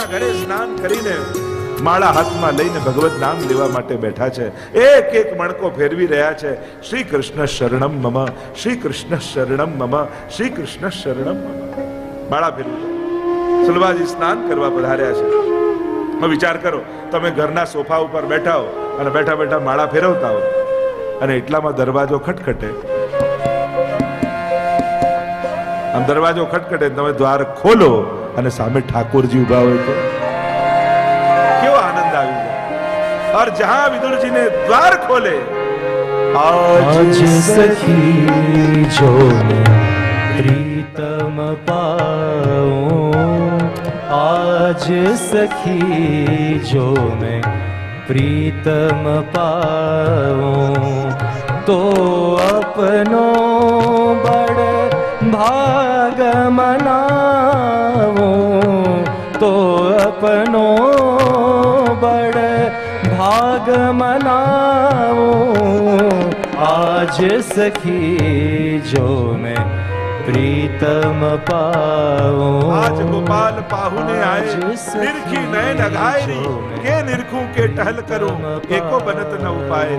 પોતાના ઘરે સ્નાન કરીને માળા હાથમાં લઈને ભગવત નામ લેવા માટે બેઠા છે. એક એક મણકો ફેરવી રહ્યા છે. શ્રી કૃષ્ણ શરણમ મમ, શ્રી કૃષ્ણ શરણમ મમ, શ્રી કૃષ્ણ શરણમ મમ. માળા ફેરવી સુલભાજી સ્નાન કરવા પધાર્યા છે. વિચાર કરો, તમે ઘરના સોફા ઉપર બેઠા હો અને બેઠા બેઠા માળા ફેરવતા હો અને એટલામાં દરવાજો ખટખટે. આમ દરવાજો ખટખટે, તમે દ્વાર ખોલો અને સામે ઠાકોરજી ઉભા હોય તો કેવો આનંદ આવી જાય. और जहां विदुर जी ने द्वार खोले, आज सखी जो प्रीतम पाऊं, आज सखी जो मैं प्रीतम पाऊं, तो अपनो बड़ भाग मनाऊं, तो अपनो बड़ भाग मनाऊं, आज सखी जो मैं प्रीतम पाऊं. आज गोपाल पाहुने आए, निरखी नयन अघायरी, के निरखूं के टहल करूं, एको बनत न उपाय.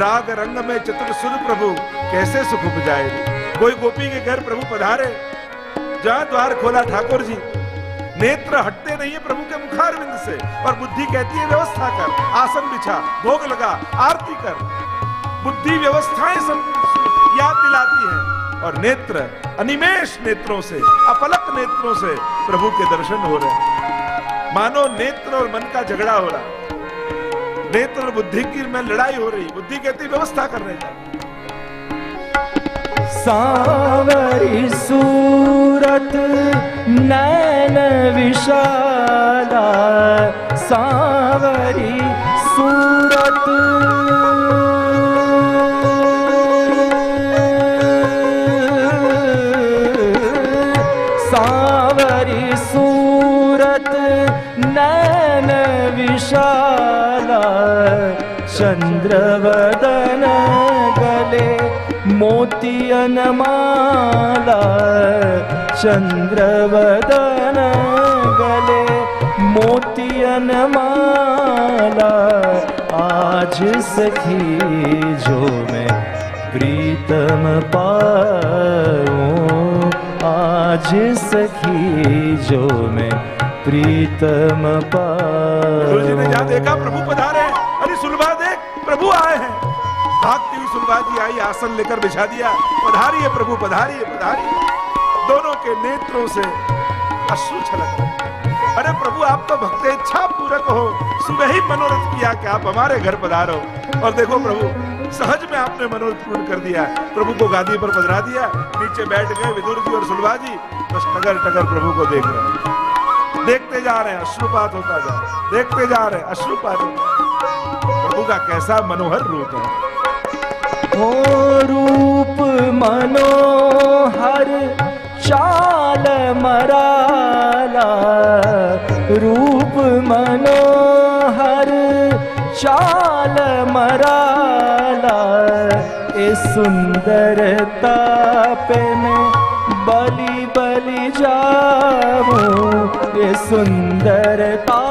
राग रंग में चतुर सुर प्रभु, कैसे सुख उपजाए. कोई गोपी के घर प्रभु पधारे, जहां द्वार खोला ठाकुर जी, नेत्र हटते नहीं है प्रभु के मुखारविंद से, और बुद्धि कहती है व्यवस्था कर, आसन बिछा, भोग लगा, आरती कर. बुद्धि व्यवस्थाएं सब याद दिलाती है, और नेत्र अनिमेष नेत्रों से, अपलक नेत्रों से प्रभु के दर्शन हो रहे हैं. मानो नेत्र और मन का झगड़ा हो रहा, नेत्र और बुद्धि की में लड़ाई हो रही. बुद्धि कहती व्यवस्था करने का. सांवरी सूरत नैन विशाला, सांवरी सूरत सांवरी सूरत नैन विशाला, चंद्रवदन गले मोतियन माला, चंद्रवदन गले मोतियन माला, आज सखी जो मैं प्रीतम पाऊं, आज सखी जो मैं प्रीतम पाऊं. गुरु जी ने जहां देखा प्रभु पधारे, अरे सुलभा देख प्रभु आए हैं. भागती हुई सुलभा जी आई, आसन लेकर बिछा दिया. पधारिए प्रभु, पधारिए, पधारिए. दोनों के नेत्रों से अश्रु छलक. अरे प्रभु आप तो भक्त इच्छा पूरक हो, सुबह ही मनोरथ किया कि आप हमारे घर पधारो, और देखो प्रभु सहज में आपने मनोरथ पूर्ण कर दिया. प्रभु को गादी पर पधरा दिया, नीचे बैठ गए विदुर जी और सुलभा जी. बस टगर टगर प्रभु को देख रहे हैं, देखते जा रहे हैं, अश्रुपात होता जा रहा है, देखते जा रहे हैं, अश्रुपात होता. प्रभु का कैसा मनोहर रूप है. ओ रूप मनोहर चाल मराला, रूप मनोहर चाल मराला, ए सुंदरता पे मैं बलि बलि जाऊं, ए सुंदरता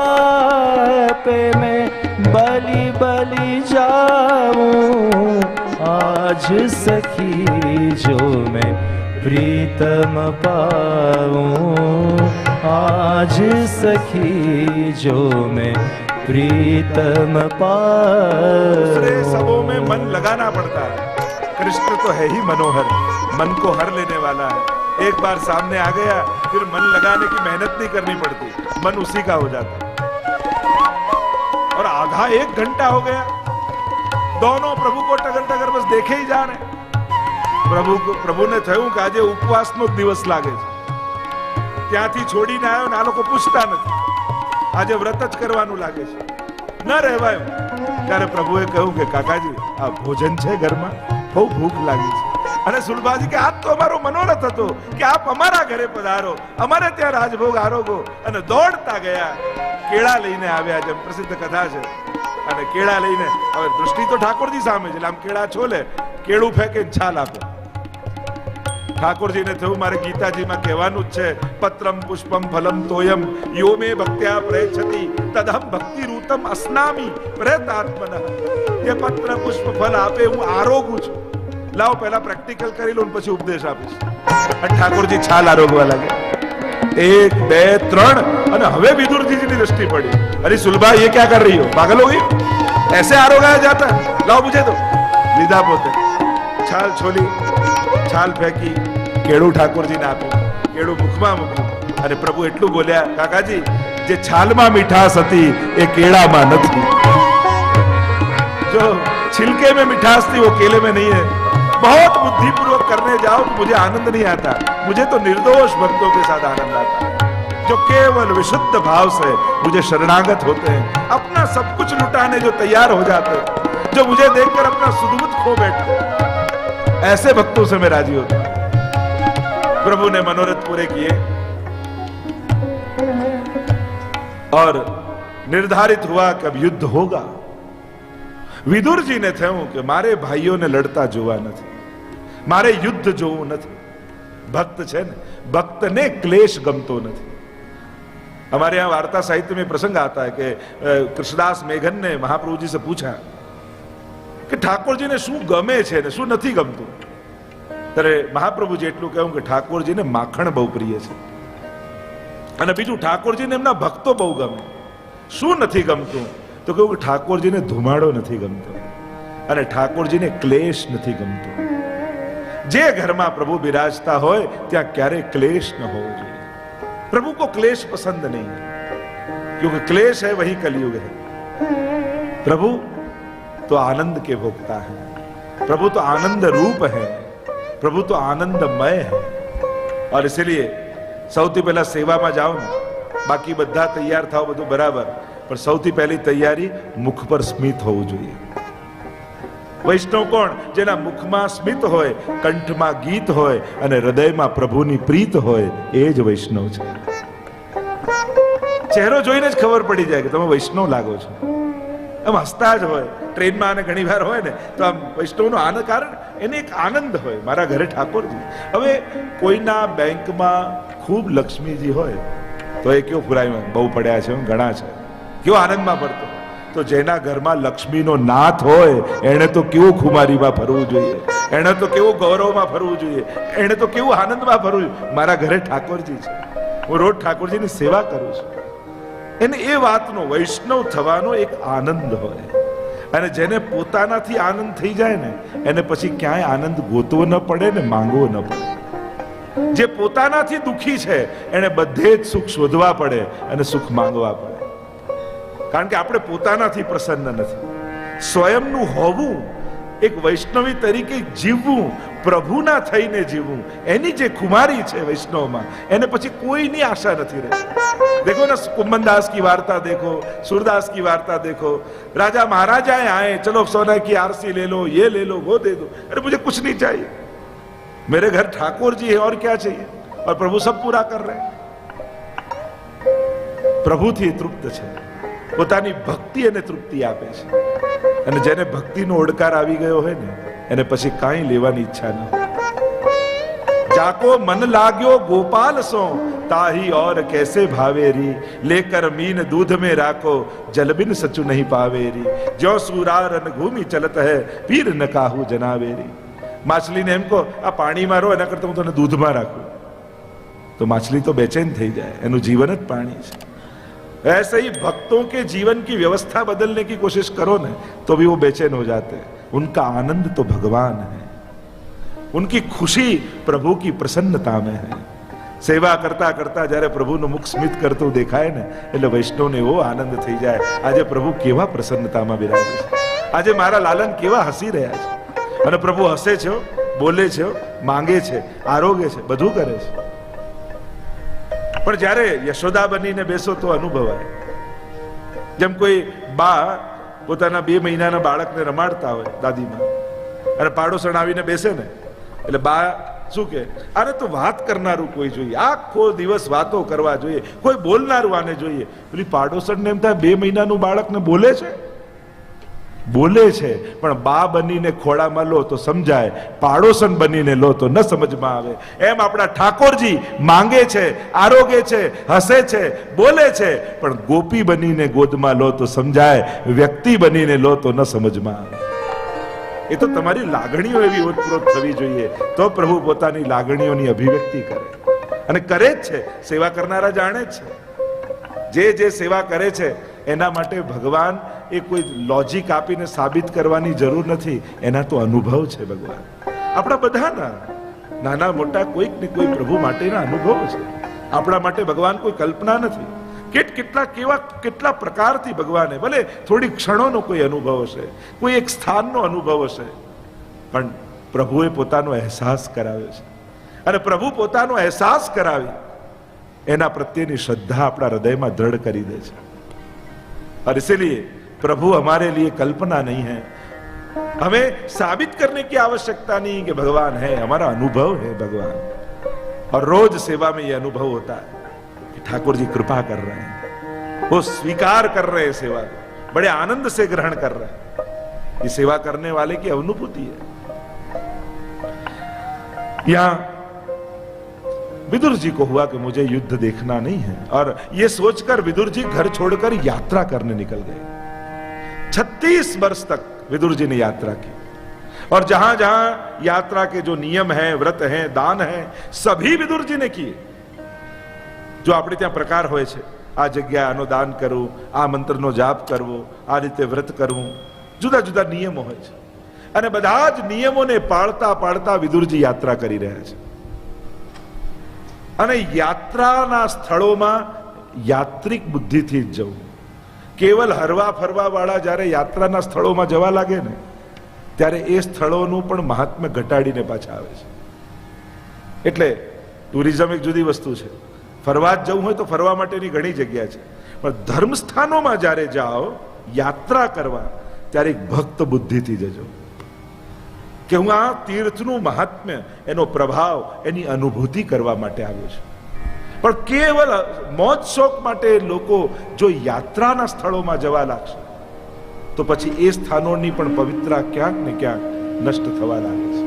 पे मैं बलि बलि जाऊं, आज सखी जो मैं प्रीतम पाऊं, आज सखी जो मैं प्रीतम पाऊं. दूसरे सबों में मन लगाना पड़ता है. कृष्ण तो है ही मनोहर, मन को हर लेने वाला है. एक बार सामने आ गया, फिर मन लगाने की मेहनत नहीं करनी पड़ती, मन उसी का हो जाता. और आधा एक घंटा हो गया, दोनों प्रभु को टगर टगर बस देखे ही जा रहे. પ્રભુ ને થયું કે આજે ઉપવાસનો દિવસ લાગે છે, ત્યાંથી છોડીને આવ્યો ને આ લોકો પૂછતા નથી, આજે વ્રત જ કરવાનું લાગે છે, ન રહેવાયું. ત્યારે પ્રભુએ કહ્યું કે કાકાજી આ ભોજન છે ઘરમાં, બહુ ભૂખ લાગી છે. અને સુલભાજી કે આ તો અમારો મનોરથ હતો કે આપ અમારા ઘરે પધારો, અમારે ત્યાં રાજભોગ આરોગો. અને દોડતા ગયા, કેળા લઈને આવ્યા, જેમ પ્રસિદ્ધ કથા છે. અને કેળા લઈને, હવે દૃષ્ટિ તો ઠાકોરજી સામે છે, એટલે આમ કેળા છોલે, કેળું ફેંકે છાલ આપે. ઠાકોરજીને થયું મારે ગીતાજીમાં કહેવાનું જ છે, પત્રમ પુષ્પમ ફલમ તોયમ યો મે ભક્ત્યા પ્રયચ્છતિ તદહમ ભક્તિ રૂતમ અસ્નામી પ્રયતાત્મનઃ. એ પત્ર પુષ્પ ફલ આપે હું આરોગું છું. લાવો પહેલા પ્રેક્ટિકલ કરી લો પછી ઉપદેશ આપીશ. અને ઠાકોરજી છાલ આરોગવા લાગે. 1 2 3 અને હવે વિદુરજી ની દૃષ્ટિ પડી. અરે સુલભા ये क्या कर रही हो, पागल हो गई, ऐसे आरोगाया जाता है, लाओ मुझे दो. લીધા પોતે છાલ છોલી, છાલ ફેંકી, કેળું ઠાકોરજીને આપ્યું. કેળું મુખમાં મૂક્યું અને પ્રભુ એટલું બોલ્યા, કાકાજી જે છાલમાં મીઠાશ હતી એ કેળામાં નથી. जो छिलके में मिठास थी वो केले में नहीं है. बहुत बुद्धि पूर्वक करने जाओ तो मुझे आनंद नहीं आता. मुझे तो निर्दोष भक्तों के साथ आनंद आता है जो केवल विशुद्ध भाव से मुझे शरणागत होते हैं, अपना सब कुछ लुटाने जो तैयार हो जाते हैं, जो मुझे देखकर अपना सुदबुद खो बैठते हैं, ऐसे भक्तों से मैं राजी होता हूं. प्रभु ने मनोरथ पूरे किए और निर्धारित हुआ कि अब युद्ध होगा. વિદુરજીને થયું કે મારે ભાઈઓને લડતા જોવા નથી, મારે યુદ્ધ જોવું નથી. ભક્ત છે ને, ભક્તને ક્લેશ ગમતો નથી. हमारे यहाँ वार्ता साहित्य में प्रसंग आता है कि कृष्णदास मेघन ने महाप्रभु जी से पूछा कि ठाकुर जी ने शू गमे छे ने शू नहीं गमतुं. ત્યારે મહાપ્રભુજી એટલું કહ્યું કે ઠાકોરજીને માખણ બહુ પ્રિય છે અને બીજું ઠાકોરજીને એમના ભક્તો બહુ ગમે. શું નથી ગમતું? તો કહ્યું કે ઠાકોરજીને ધુમાડો નથી ગમતો અને ઠાકોરજીને ક્લેશ નથી ગમતો. જે ઘરમાં પ્રભુ બિરાજતા હોય ત્યાં ક્યારે ક્લેશ ન હોવો જોઈએ. प्रभु को क्लेश पसंद नहीं, क्योंकि क्लेश है वही कलयुग है. प्रभु तो आनंद के भोक्ता है, प्रभु तो आनंद रूप है, प्रभु तो आनंदमय है. और इसलिए સૌથી પહેલા સેવામાં જાઓ ને, બાકી બધા તૈયાર થાવ બધું બરાબર, પણ સૌથી પહેલી તૈયારી મુખ પર સ્મિત હોવું જોઈએ. વૈષ્ણવ કોણ? જેના મુખમાં સ્મિત હોય, કંઠમાં ગીત હોય અને હૃદયમાં પ્રભુની પ્રીત હોય, એ જ વૈષ્ણવ છે. ચહેરો જોઈને જ ખબર પડી જાય કે તમે વૈષ્ણવ લાગો છો. આમ હસતા જ હોય, ટ્રેનમાં અને ઘણી વાર હોય ને તો આમ વૈષ્ણવનો આનંદ, કારણ એને એક આનંદ હોય, મારા ઘરે ઠાકોરજી. હવે કોઈના બેંકમાં ખૂબ લક્ષ્મીજી હોય તો એ કેવો ફુરાઈમાં બહુ પડ્યા છે, ઘણા છે, કેવો આનંદમાં પડતો. તો જેના ઘરમાં લક્ષ્મીનો નાથ હોય એને તો કેવું ખુમારીમાં ફરવું જોઈએ, એને તો કેવું ગૌરવમાં ફરવું જોઈએ, એને તો કેવું આનંદમાં ફરવું જોઈએ. મારા ઘરે ઠાકોરજી છે, હું રોજ ઠાકોરજીની સેવા કરું છું. એને એ વાતનો, વૈષ્ણવ થવાનો એક આનંદ હોય. અને જેને પોતાનાથી આનંદ થઈ જાય ને એને પછી ક્યાંય આનંદ ગોતવો ન પડે ને માંગવો ન પડે. જે પોતાનાથી દુખી છે એને બધે જ સુખ શોધવા પડે અને સુખ માંગવા પડે. કારણ કે આપણે પોતાનાથી પ્રસન્ન નથી. સ્વયંનું હોવું, એક વૈષ્ણવી તરીકે જીવવું, પ્રભુના થઈને જીવવું, એની જે ખુમારી છે વૈષ્ણવમાં, એને પછી કોઈની આશા નથી રહેતી. देखो ना, कुम्भनदास की वार्ता देखो, सूरदास की वार्ता देखो. राजा महाराजाएं आए, चलो सोना की आरसी ले लो, ये ले लो, वो दे दो. अरे मुझे कुछ नहीं चाहिए, मेरे घर ठाकुर जी है, और क्या चाहिए? और प्रभु सब पूरा कर रहे हैं. प्रभु थी तृप्त છે, પોતાની ભક્તિ એને તૃપ્તિ આપે છે. અને જેને ભક્તિનો ઓડકાર આવી ગયો હોય ને એને પછી કાંઈ લેવાની ઈચ્છા ન હોય. જાકો મન લાગ્યો ગોપાલ સો ताही और कैसे भावेरी, लेकर मीन दूध में राखो जल बिन सचु नहीं पावेरी. जो सूरारन घूमी चलत है पीर न काहू जनावेरी. माछलीने एम को आ पाણીમાં રહો, એના કરતા હું તને દૂધમાં રાખું તો માછલી તો બેચેન થઈ જાય, એનું જીવન જ પાણી છે. ऐसे ही भक्तों के जीवन की व्यवस्था बदलने की कोशिश करो ना तो भी वो बेचैन हो जाते हैं. उनका आनंद तो भगवान है, उनकी खुशी प्रभु की प्रसन्नता में है. સેવા કરતા કરતા જ્યારે પ્રભુનું મુખ સ્મિત કરતું દેખાય ને એટલે વૈષ્ણવને એવો આનંદ થઈ જાય. આજે પ્રભુ કેવા પ્રસન્નતામાં બિરાજે છે, આજે મારા લાલન કેવા હસી રહ્યા છે. અને પ્રભુ હસે છે, બોલે છે, માંગે છે, આરોગે છે, બધું કરે છે. પણ જ્યારે યશોદા બનીને બેસો તો અનુભવાય. જેમ કોઈ બા પોતાના 2 મહિનાના બાળકને રમાડતા હોય દાદીમાં, અને પાડોશણ આવીને બેસે ને એટલે બા શું કે, અરે તો વાત કરનારું કોઈ જોઈએ, આખો દિવસ વાતો કરવા જોઈએ, કોઈ બોલનારું આને જોઈએ. પેલી પાડોશણને એમ થાય 2 મહિનાનું બાળકને બોલે છે, બોલે છે પણ બા બનીને ખોળામાં લો તો સમજાય, પાડોશન બનીને લો તો ન સમજમાં આવે. એમ આપણા ઠાકોરજી માંગે છે, આરોગે છે, હસે છે, બોલે છે, પણ ગોપી બનીને ગોદમાં લો તો સમજાય, વ્યક્તિ બનીને લો તો ન સમજમાં આવે. એ તો તમારી લાગણીઓ એવી ઓતપ્રોત થવી જોઈએ, તો પ્રભુ પોતાની લાગણીઓની અભિવ્યક્તિ કરે. અને કરે જ છે. સેવા કરનારા જાણે જ છે. જે સેવા કરે છે એના માટે ભગવાન એ કોઈ લોજિક આપીને સાબિત કરવાની જરૂર નથી, એના તો અનુભવ છે ભગવાન. આપણા બધાના નાના મોટા કોઈક ને કોઈ પ્રભુ માટેના અનુભવો છે. આપણા માટે ભગવાન કોઈ કલ્પના નથી. કેટલા પ્રકારથી ભગવાને, ભલે થોડી ક્ષણોનો કોઈ અનુભવ હશે, કોઈ એક સ્થાનનો અનુભવ હશે, પણ પ્રભુએ પોતાનો અહેસાસ કરાવ્યો છે. અને પ્રભુ પોતાનો અહેસાસ કરાવી એના પ્રત્યેની શ્રદ્ધા આપણા હૃદયમાં દ્રઢ કરી દે છે. और इसीलिए प्रभु हमारे लिए कल्पना नहीं है, हमें साबित करने की आवश्यकता नहीं कि भगवान है, हमारा अनुभव है भगवान. और रोज सेवा में ये अनुभव होता है कि ठाकुर जी कृपा कर रहे हैं, वो स्वीकार कर रहे हैं सेवा को, बड़े आनंद से ग्रहण कर रहे हैं. ये सेवा करने वाले की अनुभूति है. यहां विदुर जी को हुआ कि मुझे युद्ध देखना नहीं है, और ये सोचकर विदुर जी घर छोड़कर यात्रा करने निकल गए. 36 वर्ष तक विदुर जी ने यात्रा की, और जहां जहां यात्रा के जो नियम हैं, व्रत हैं, दान हैं, सभी विदुर जी ने किए. जो આપણે ત્યાં પ્રકાર હોય છે, આ જગ્યા આનો દાન કરવું, આ મંત્રનો જાપ કરવો, આ રીતે વ્રત કરવું, જુદા જુદા નિયમો હોય છે. અને બધા જ નિયમોને પાળતા પાળતા વિદુરજી યાત્રા કરી રહ્યા છે. અને યાત્રાના સ્થળોમાં યાત્રિક બુદ્ધિથી જ જવું. કેવલ હરવા ફરવા વાળા જ્યારે યાત્રાના સ્થળોમાં જવા લાગે ને, ત્યારે એ સ્થળોનું પણ મહાત્મ્ય ઘટાડીને પાછા આવે છે. એટલે ટુરિઝમ એક જુદી વસ્તુ છે. ફરવા જ જવું હોય તો ફરવા માટેની ઘણી જગ્યા છે, પણ ધર્મ સ્થાનોમાં જ્યારે જાઓ યાત્રા કરવા, ત્યારે એક ભક્ત બુદ્ધિથી જજો કે હું આ તીર્થનું મહાત્મ્ય, એનો પ્રભાવ, એની અનુભૂતિ કરવા માટે આવ્યો છું. પણ કેવલ મોજ શોખ માટે લોકો જો યાત્રાના સ્થળોમાં જવા લાગશે તો પછી એ સ્થાનોની પણ પવિત્રતા ક્યાંક ને ક્યાંક નષ્ટ થવા લાગે છે.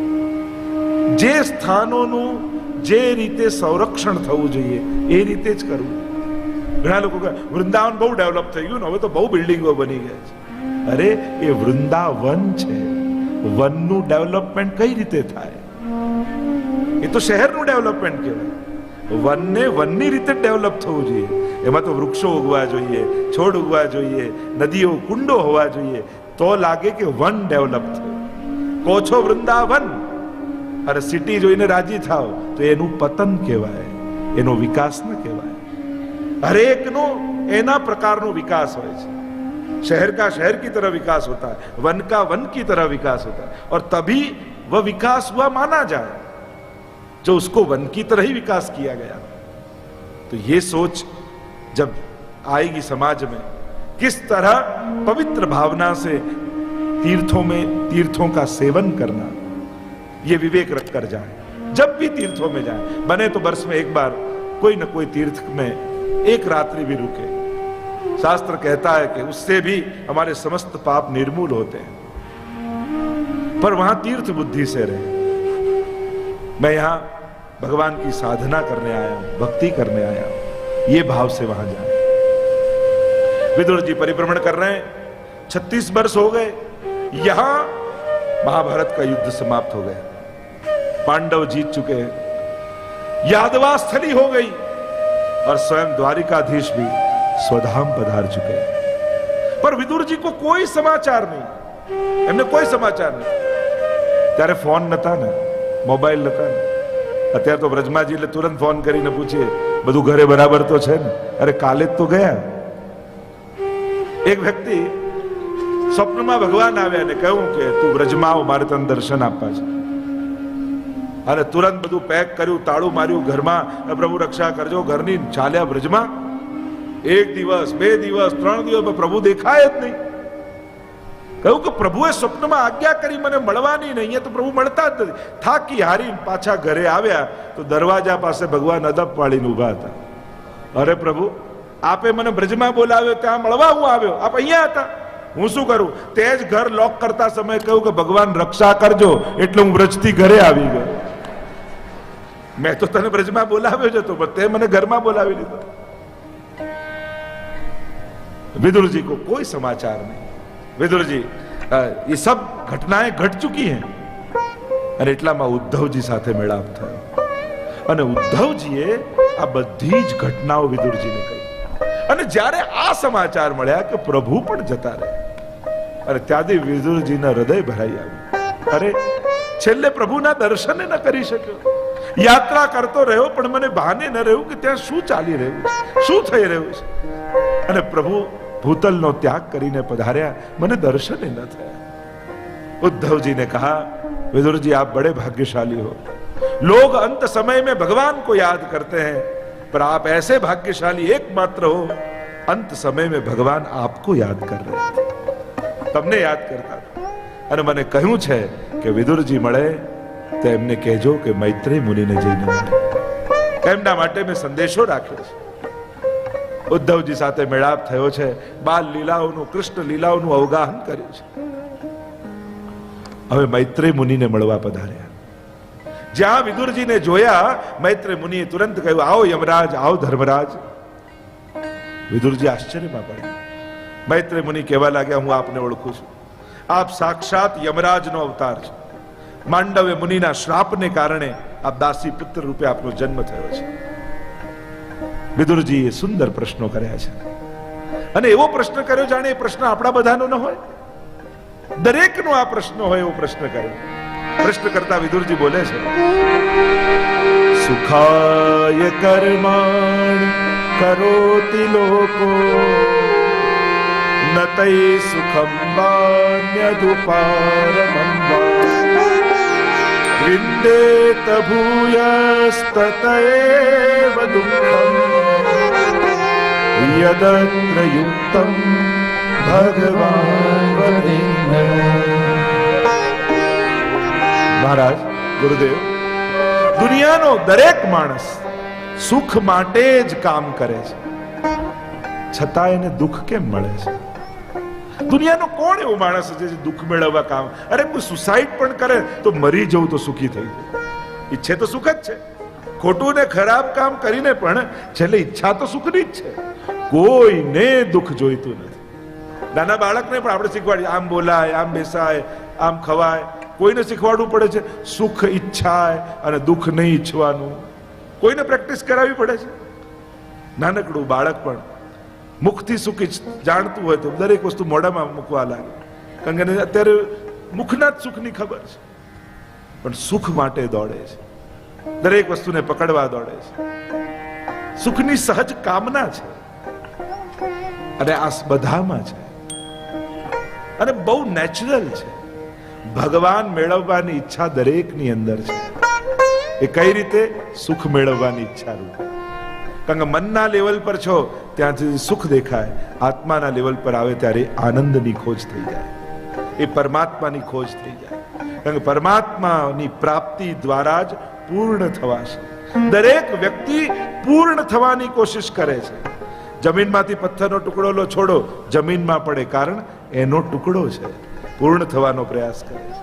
જે સ્થાનોનું જે રીતે સંરક્ષણ થવું જોઈએ એ રીતે જ કરવું. ઘણા લોકો કહે વૃંદાવન બહુ ડેવલપ થઈ ગયું ને, હવે તો બહુ બિલ્ડિંગો બની ગયા છે. અરે એ વૃંદાવન છે. વનનું ડેવલપમેન્ટ કઈ રીતે થાય? એ તો શહેરનું ડેવલપમેન્ટ કહેવાય. વનને વનની રીતે ડેવલપ થવું જોઈએ. એમાં તો વૃક્ષો ઉગવા જોઈએ, છોડ ઉગવા જોઈએ, નદીઓ, કુંડો હોવા જોઈએ, તો લાગે કે વન ડેવલપ થયું. કહો છો વૃંદાવન, અરે સિટી જોઈને રાજી થાવ તો એનું પતન કહેવાય, એનો વિકાસ ન કહેવાય. હરેકનો એના પ્રકારનો વિકાસ હોય છે. शहर का शहर की तरह विकास होता है, वन का वन की तरह विकास होता है, और तभी वह विकास हुआ माना जाए जो उसको वन की तरह ही विकास किया गया. तो ये सोच जब आएगी समाज में, किस तरह पवित्र भावना से तीर्थों में तीर्थों का सेवन करना, ये विवेक रखकर जाए. जब भी तीर्थों में जाए, बने तो वर्ष में एक बार कोई न कोई तीर्थ में एक रात्रि भी रुके. शास्त्र कहता है कि उससे भी हमारे समस्त पाप निर्मूल होते हैं. पर वहां तीर्थ बुद्धि से रहे. मैं यहां भगवान की साधना करने आया हूं, भक्ति करने आया हूं, ये भाव से वहां जाए. विदुर जी परिभ्रमण कर रहे हैं. 36 वर्ष हो गए. यहां महाभारत का युद्ध समाप्त हो गया. पांडव जीत चुके हैं. यादवा स्थली हो गई, और स्वयं द्वारिकाधीश भी स्वधाम पधार चुके हैं. पर विदुर जी को कोई समाचार नहीं, એમને કોઈ સમાચાર નહીં. ત્યારે ફોન નતા ને, મોબાઈલ નતા ને. અત્યારે તો વ્રજમાજી એટલે તુરંત ફોન કરીને પૂછીએ બધું ઘરે બરાબર તો છે ને? અરે કાલે જ તો ગયા. એક વ્યક્તિ સ્વપ્નમાં ભગવાન આવ્યા ને કહ્યું કે તું વ્રજમાં આવ, મારે તને દર્શન આપવા છે. અને તુરંત બધું પેક કર્યું, તાળું માર્યું ઘરમાં, પ્રભુ રક્ષા કરજો. ઘરની ચાલ્યા વ્રજમાં. 1 દિવસ, 2 દિવસ, 3 દિવસ પ્રભુ દેખાય જ નહીં. કહ્યું કે પ્રભુએ સ્વપ્નમાં આજ્ઞા કરી મને મળવાની નહીં. અહીંયા તો પ્રભુ મળતા જ નથી. થાકી હારી પાછા ઘરે આવ્યા તો દરવાજા પાસે ભગવાન અદબ વાળીને ઉભા હતા. અરે પ્રભુ, આપે મને બ્રજમાં બોલાવ્યો, ત્યાં મળવા હું આવ્યો, આપ અહીંયા હતા. હું શું કરું? તે જ ઘર લોક કરતા સમયે કહ્યું કે ભગવાન રક્ષા કરજો, એટલે હું વ્રજથી ઘરે આવી ગયો. મેં તો તને વ્રજમાં બોલાવ્યો જ હતો, પણ તે મને ઘરમાં બોલાવી લીધો. विदुर जी को कोई समाचार नहीं. विदुर जी ये सब घटनाएं घट चुकी हैं. અને એટલામાં ઉદ્ધવજી સાથે મેળાપ થયો અને ઉદ્ધવજીએ આ બધી જ ઘટનાઓ વિદુરજીને કહી. અને જ્યારે આ સમાચાર મળ્યા કે પ્રભુ પણ જતા રહ્યા, અને ત્યાંથી વિદુરજીના હૃદય ભરાઈ આવ્યું. અરે છેલ્લે પ્રભુના દર્શન ન કરી શક્યો. યાત્રા કરતો રહ્યો, પણ મને ભાને ન રહ્યું કે ત્યાં શું ચાલી રહ્યું છે, શું થઈ રહ્યું છે. અને પ્રભુ ભૂતલનો ત્યાગ કરીને પધાર્યા, મને દર્શન ન થયા. उद्धव जी ने कहा, विदुर जी आप बड़े भाग्यशाली हो. लोग अंत समय में भगवान को याद करते हैं, पर आप ऐसे भाग्यशाली एकमात्र हो, अंत समय में भगवान आपको याद कर रहे थे, તમને યાદ કરતા હતા. અને મને કહ્યું છે કે વિદુરજી મળે તો એમને કહેજો કે મૈત્રેય મુનિને જઈને મળે. એમના માટે મેં સંદેશો રાખ્યો છે. ઉદ્ધવજી સાથે મેળાપ થયો છે. બાલ લીલાઓનું, કૃષ્ણ લીલાઓનું અવગાહન કર્યું છે. હવે મૈત્રેય મુનિને મળવા પધાર્યા. જ્યાં વિદુરજીને જોયા, મૈત્રેય મુનિએ તુરંત કહ્યું, આવો યમરાજ, આવો ધર્મરાજ. વિદુરજી આશ્ચર્યમાં પડ્યા. મૈત્રેય મુનિ કહેવા લાગ્યા, હું આપને ઓળખું છું. આપ સાક્ષાત યમરાજનો અવતાર છો. માંડવ્ય મુનિના શ્રાપને કારણે આપ દાસી પુત્ર રૂપે આપનો જન્મ થયો છે. વિદુરજીએ સુંદર પ્રશ્નો કર્યા છે, અને એવો પ્રશ્ન કર્યો જાણે એ પ્રશ્ન આપણા બધાનો ન હોય. દરેકનો આ પ્રશ્ન હોય એવો પ્રશ્ન કર્યો. પ્રશ્ન કરતા વિદુરજી બોલે છે, સુખાય કર્માણ કરોતિ લોકો નતૈ સુખમ વાન્યદુપારમં વિંદેત ભૂયસ્તતૈવ દુઃખમ યદત્ર યુક્તમ ભગવાન વદિન્ન. મહારાજ, ગુરુદેવ, દુનિયાનો દરેક માણસ સુખ માટે જ કામ કરે છે, છતાં એને દુઃખ કેમ મળે છે? દુનિયાનો કોણ એવો માણસ છે જે દુઃખ મેળવવા કામ? અરે કોઈ સુસાઇડ પણ કરે તો મરી જવું તો સુખી થઈ જાય. ઈચ્છે તો સુખ જ છે. ખોટું ને ખરાબ કામ કરીને પણ છેલ્લે ઈચ્છા તો સુખની જ છે. કોઈને દુઃખ જોઈતું નથી. નાના બાળકને પણ આપણે શીખવાડીએ, આમ બોલાય, આમ બેસાય, આમ ખવાય. કોઈને શીખવાડવું પડે છે સુખ ઈચ્છાય અને દુઃખ નહીં ઈચ્છવાનું. કોઈને પ્રેક્ટિસ કરાવવી પડે છે. નાનકડું બાળક પણ મુખથી સુખ જાણતું હોય તો દરેક વસ્તુ મોઢામાં મૂકવા લાગે, કારણ કે અત્યારે મુખના જ સુખની ખબર છે. પણ સુખ માટે દોડે છે, દરેક વસ્તુને પકડવા દોડે છે. સુખની સહજ કામના છે, અને આ બધામાં છે, અને બહુ નેચરલ છે. ભગવાન મેળવવાની ઈચ્છા દરેકની અંદર છે. એ કઈ રીતે? સુખ મેળવવાની ઈચ્છા રૂપે. કારણ કે મનના લેવલ પર છો ત્યાંથી સુખ દેખાય, આત્માના લેવલ પર આવે ત્યારે આનંદની ખોજ થઈ જાય, એ પરમાત્માની ખોજ થઈ જાય. કારણ કે પરમાત્માની પ્રાપ્તિ દ્વારા જ પૂર્ણ થવાશે. દરેક વ્યક્તિ પૂર્ણ થવાની કોશિશ કરે છે. જમીનમાંથી પથ્થરનો ટુકડો લો, છોડો, જમીનમાં પડે, કારણ એનો ટુકડો છે. પૂર્ણ થવાનો પ્રયાસ કરે છે.